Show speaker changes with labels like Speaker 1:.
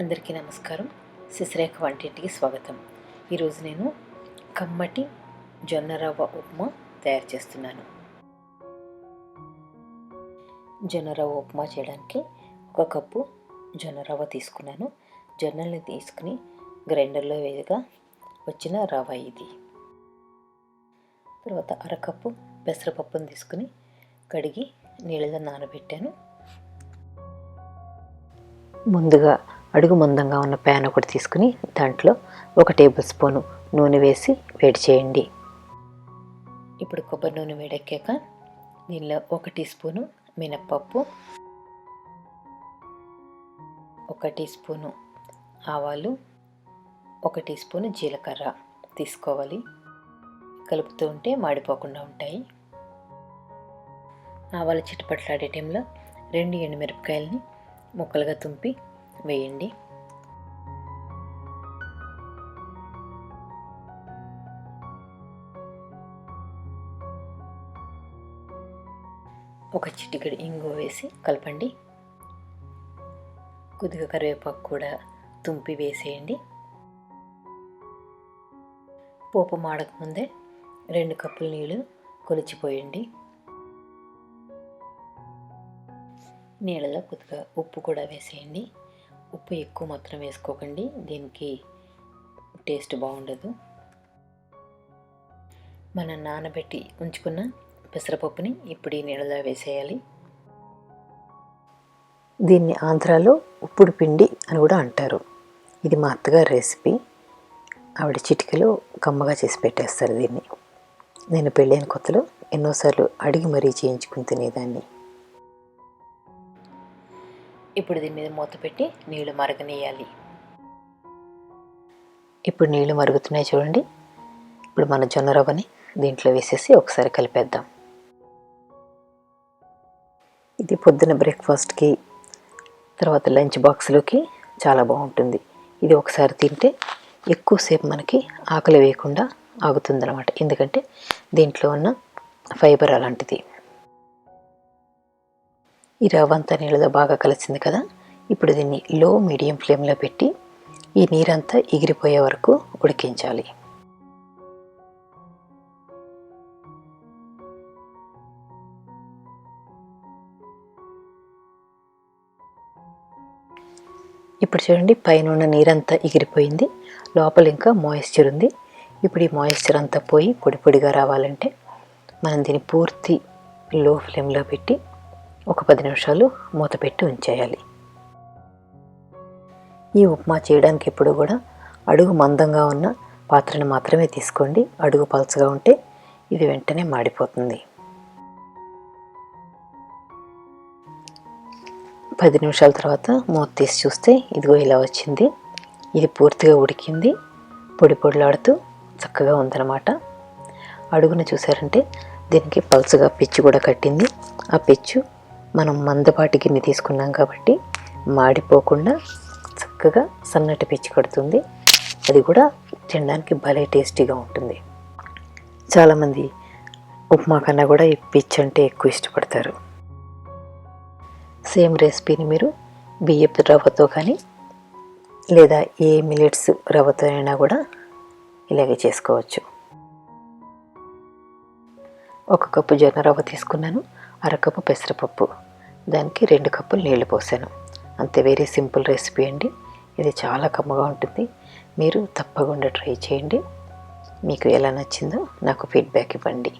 Speaker 1: అందరికీ నమస్కారం. శిశిరేఖ వంటింటికి స్వాగతం. ఈరోజు నేను కమ్మటి జొన్న రవ్వ ఉప్మా తయారు చేస్తున్నాను. జొన్న రవ్వ ఉప్మా చేయడానికి 1 కప్పు జొన్న రవ్వ తీసుకున్నాను. జొన్నల్ని తీసుకుని గ్రైండర్లో వేయగా వచ్చిన రవ్వ ఇది. తర్వాత 1/2 కప్పు పెసరపప్పును తీసుకుని కడిగి నీళ్ళలో నానబెట్టాను. ముందుగా అడుగు మందంగా ఉన్న ప్యాన్ ఒకటి తీసుకుని దాంట్లో 1 టేబుల్ స్పూను నూనె వేసి వేడి చేయండి. ఇప్పుడు కొబ్బరి నూనె వేడెక్కాక దీనిలో 1 టీ స్పూను మినప్పప్పు, 1 టీ స్పూను ఆవాలు, 1 టీ స్పూను జీలకర్ర తీసుకోవాలి. కలుపుతూ ఉంటే మాడిపోకుండా ఉంటాయి. ఆవాలు చిటపట్లాడే టైంలో 2 ఎండుమిరపకాయలని ముక్కలుగా తుంపి వేయండి. ఒక చిటికెడు ఇంగువ వేసి కలపండి. కొద్దిగా కరివేపాకు కూడా తుంపి వేసేయండి. పోపు మాడకముందే 2 కప్పుల నీళ్ళు కొలిచిపోయండి. నీళ్ళలో కొద్దిగా ఉప్పు కూడా వేసేయండి. ఉప్పు ఎక్కువ మాత్రం వేసుకోకండి, దీనికి టేస్ట్ బాగుండదు. మనం నానబెట్టి ఉంచుకున్న పెసరపప్పుని ఇప్పుడు ఈ నీళ్ళలో వేసేయాలి. దీన్ని ఆంధ్రాలో ఉప్పుడు పిండి అని కూడా అంటారు. ఇది మా అత్తగారి రెసిపీ. ఆవిడ చిటికలో కమ్మగా చేసి పెట్టేస్తారు దీన్ని. నేను పెళ్ళైన కొత్తలో ఎన్నోసార్లు అడిగి మరీ చేయించుకుని తినేదాన్ని. ఇప్పుడు దీని మీద మూత పెట్టి నీళ్లు మరగనీయాలి. ఇప్పుడు నీళ్లు మరుగుతున్నాయి చూడండి. ఇప్పుడు మన జొన్న రవ్వని దీంట్లో వేసేసి ఒకసారి కలిపేద్దాం. ఇది పొద్దున బ్రేక్ఫాస్ట్కి, తర్వాత లంచ్ బాక్స్లోకి చాలా బాగుంటుంది. ఇది ఒకసారి తింటే ఎక్కువసేపు మనకి ఆకలి వేయకుండా ఆగుతుందన్నమాట. ఎందుకంటే దీంట్లో ఉన్న ఫైబర్ అలాంటిది. ఈ రవ్వ అంతా నీళ్ళలో బాగా కలిసింది కదా. ఇప్పుడు దీన్ని లో మీడియం ఫ్లేమ్లో పెట్టి ఈ నీరంతా ఎగిరిపోయే వరకు ఉడికించాలి. ఇప్పుడు చూడండి, పైన ఉన్న నీరంతా ఎగిరిపోయింది, లోపల ఇంకా మాయిశ్చర్ ఉంది. ఇప్పుడు ఈ మాయిశ్చర్ అంతా పోయి పొడి పొడిగా రావాలంటే మనం దీన్ని పూర్తి లో ఫ్లేమ్లో పెట్టి ఒక 10 నిమిషాలు మూత పెట్టి ఉంచేయాలి. ఈ ఉప్మా చేయడానికి ఎప్పుడు కూడా అడుగు మందంగా ఉన్న పాత్రను మాత్రమే తీసుకోండి. అడుగు పలచగా ఉంటే ఇది వెంటనే మాడిపోతుంది. 10 నిమిషాల తర్వాత మూత తీసి చూస్తే ఇదిగో ఇలా వచ్చింది. ఇది పూర్తిగా ఉడికింది, పొడి పొడిలాడుతూ చక్కగా ఉందన్నమాట. అడుగును చూసారంటే దీనికి పలుచగా పెచ్చు కూడా కట్టింది. ఆ పెచ్చు మనం మందపాటి గిన్నె తీసుకున్నాం కాబట్టి మాడిపోకుండా చక్కగా సన్నటి పెచ్చు కడుతుంది. అది కూడా తినడానికి భలే టేస్టీగా ఉంటుంది. చాలామంది ఉప్మా కన్నా కూడా ఈ పెచ్చు అంటే ఎక్కువ ఇష్టపడతారు. సేమ్ రెసిపీని మీరు బియ్యపు రవ్వతో కానీ లేదా ఏ మిల్లెట్స్ రవ్వతో అయినా కూడా ఇలాగే చేసుకోవచ్చు. 1 కప్పు జొన్న రవ్వ తీసుకున్నాను, 1/2 కప్పు పెసరపప్పు, దానికి 2 కప్పులు నీళ్లు పోసాను. అంతే, వెరీ సింపుల్ రెసిపీ అండి. ఇది చాలా కమ్మగా ఉంటుంది. మీరు తప్పకుండా ట్రై చేయండి. మీకు ఎలా నచ్చిందో నాకు ఫీడ్బ్యాక్ ఇవ్వండి.